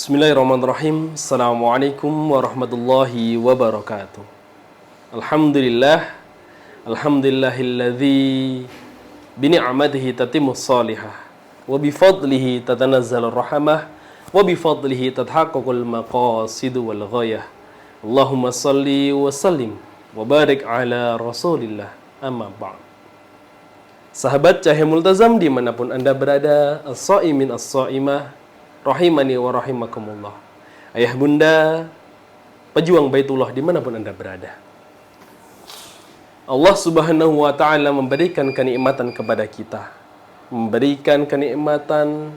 Bismillahirrahmanirrahim. Assalamualaikum warahmatullahi wabarakatuh. Alhamdulillah. Alhamdulillahilladzi bini'amatihi tatimmus salihah wa bifadlihi tatanazzalur rahmah wa bifadlihi tathaqqaqul maqasidu wal ghayah. Allahumma salli wa sallim wa barik ala Rasulillah. Amma ba'd. Sahabat Cahaya Multazam dimanapun Anda berada, as-saimin as-saimah rahimani wa rahimakumullah. Ayah bunda, pejuang Baitullah dimanapun Anda berada, Allah subhanahu wa ta'ala memberikan kenikmatan kepada kita, memberikan kenikmatan,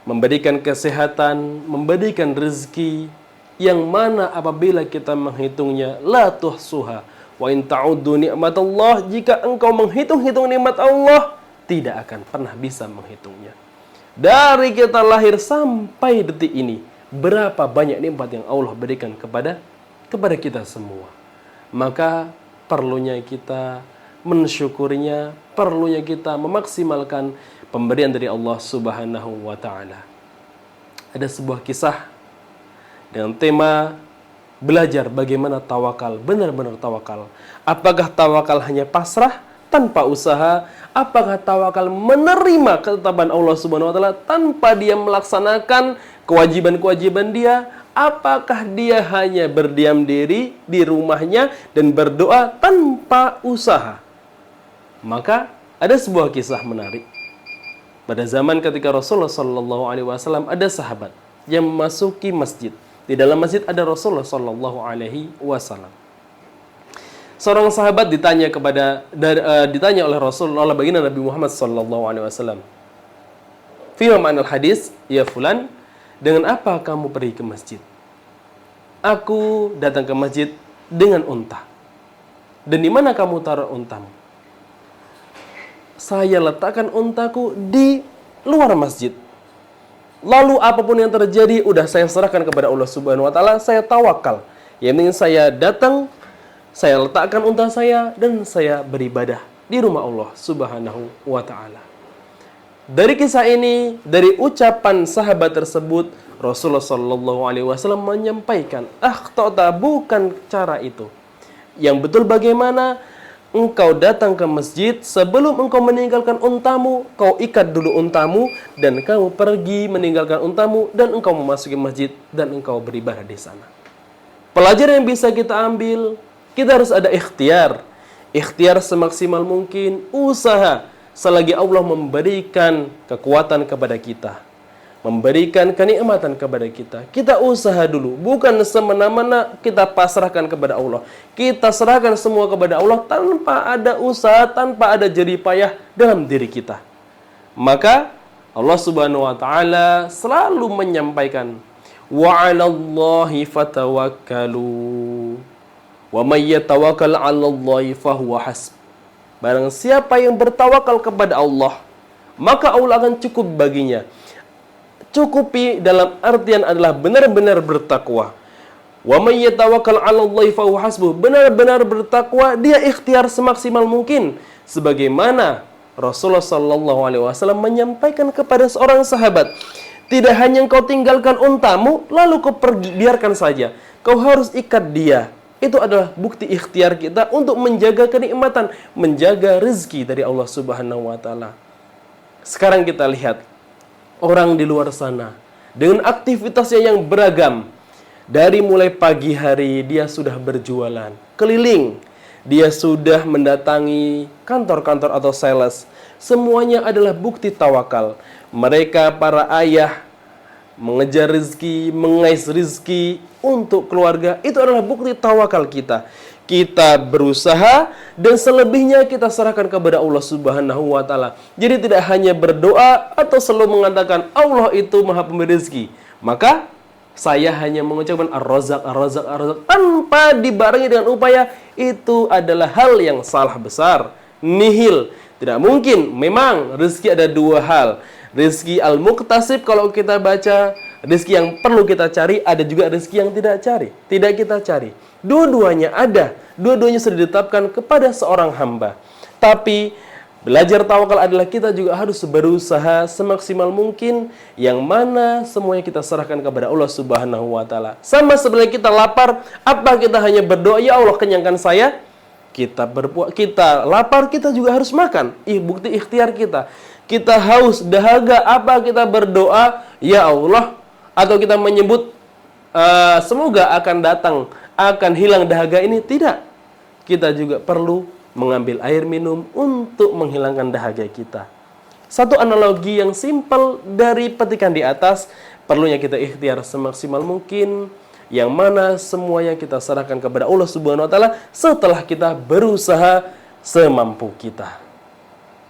memberikan kesehatan, memberikan rezeki yang mana apabila kita menghitungnya la tuhsuha wa in ta'uddu ni'matallah, jika engkau menghitung-hitung nikmat Allah tidak akan pernah bisa menghitungnya. Dari kita lahir sampai detik ini, berapa banyak nikmat yang Allah berikan kepada kita semua. Maka perlunya kita mensyukurinya, perlunya kita memaksimalkan pemberian dari Allah subhanahu wa ta'ala. Ada sebuah kisah dengan tema belajar bagaimana tawakal, benar-benar tawakal. Apakah tawakal hanya pasrah tanpa usaha? Apakah tawakal menerima ketetapan Allah Subhanahu wa taala tanpa dia melaksanakan kewajiban-kewajiban dia? Apakah dia hanya berdiam diri di rumahnya dan berdoa tanpa usaha? Maka ada sebuah kisah menarik. Pada zaman ketika Rasulullah sallallahu alaihi wasallam ada sahabat yang memasuki masjid. Di dalam masjid ada Rasulullah sallallahu alaihi wasallam. Seorang sahabat ditanya oleh Rasulullah, oleh baginda Nabi Muhammad sallallahu alaihi wasallam, "Fima ma'nal hadis, ya fulan, dengan apa kamu pergi ke masjid?" "Aku datang ke masjid dengan unta." "Dan di mana kamu taruh untamu?" "Saya letakkan untaku di luar masjid. Lalu apapun yang terjadi, udah saya serahkan kepada Allah Subhanahu wa taala, saya tawakal. Yang penting saya datang, saya letakkan unta saya dan saya beribadah di rumah Allah Subhanahu wa ta'ala." Dari kisah ini, dari ucapan sahabat tersebut, Rasulullah sallallahu alaihi wasallam menyampaikan, akhtata, bukan cara itu. Yang betul bagaimana? Engkau datang ke masjid, sebelum engkau meninggalkan untamu, kau ikat dulu untamu dan kamu pergi meninggalkan untamu dan engkau memasuki masjid dan engkau beribadah di sana. Pelajaran yang bisa kita ambil, kita harus ada ikhtiar. Ikhtiar semaksimal mungkin, usaha selagi Allah memberikan kekuatan kepada kita, memberikan kenikmatan kepada kita. Kita usaha dulu, bukan semena-mena kita pasrahkan kepada Allah. Kita serahkan semua kepada Allah tanpa ada usaha, tanpa ada jerih payah dalam diri kita. Maka Allah Subhanahu wa ta'ala selalu menyampaikan, wa 'alallahi fatawakkalu wa may yatawakkal 'alallahi fahuwa hasb. Barang siapa yang bertawakal kepada Allah, maka Allah akan cukup baginya. Cukupi dalam artian adalah benar-benar bertakwa. Wa may yatawakkal 'alallahi fahuwa hasbuh. Benar-benar bertakwa, dia ikhtiar semaksimal mungkin. Sebagaimana Rasulullah sallallahu alaihi wasallam menyampaikan kepada seorang sahabat, tidak hanya kau tinggalkan untamu lalu kau pergi, biarkan saja. Kau harus ikat dia. Itu adalah bukti ikhtiar kita untuk menjaga kenikmatan, menjaga rezeki dari Allah Subhanahu wa taala. Sekarang kita lihat orang di luar sana dengan aktivitasnya yang beragam. Dari mulai pagi hari dia sudah berjualan keliling, dia sudah mendatangi kantor-kantor atau sales. Semuanya adalah bukti tawakal. Mereka para ayah mengejar rezeki, mengais rezeki untuk keluarga, itu adalah bukti tawakal kita. Kita berusaha dan selebihnya kita serahkan kepada Allah Subhanahu wa ta'ala. Jadi tidak hanya berdoa atau selalu mengatakan Allah itu maha pemberi rezeki, maka saya hanya mengucapkan ar-razaq, ar-razaq, ar-razaq tanpa dibarengi dengan upaya, itu adalah hal yang salah besar, nihil. Tidak mungkin. Memang rezeki ada dua hal. Rezeki al-muqtasib kalau kita baca, rezeki yang perlu kita cari, ada juga rezeki yang tidak kita cari. Dua-duanya ada, dua-duanya sudah ditetapkan kepada seorang hamba. Tapi Belajar tawakal adalah kita juga harus berusaha semaksimal mungkin, yang mana semuanya kita serahkan kepada Allah Subhanahu wa taala. Sama seperti kita lapar, apa kita hanya berdoa, "Ya Allah, kenyangkan saya?" Kita lapar, kita juga harus makan. Bukti ikhtiar kita. Kita haus, dahaga, apa kita berdoa, "Ya Allah," atau kita menyebut semoga akan datang, akan hilang dahaga ini? Tidak. Kita juga perlu mengambil air minum untuk menghilangkan dahaga kita. Satu analogi yang simpel dari petikan di atas, perlunya kita ikhtiar semaksimal mungkin, yang mana semuanya kita serahkan kepada Allah Subhanahu wa taala setelah kita berusaha semampu kita.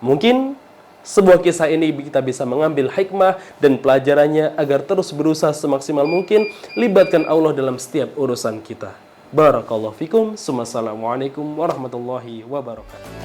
Mungkin sebuah kisah ini kita bisa mengambil hikmah dan pelajarannya agar terus berusaha semaksimal mungkin, libatkan Allah dalam setiap urusan kita. Barakallahu fikum. Assalamualaikum warahmatullahi wabarakatuh.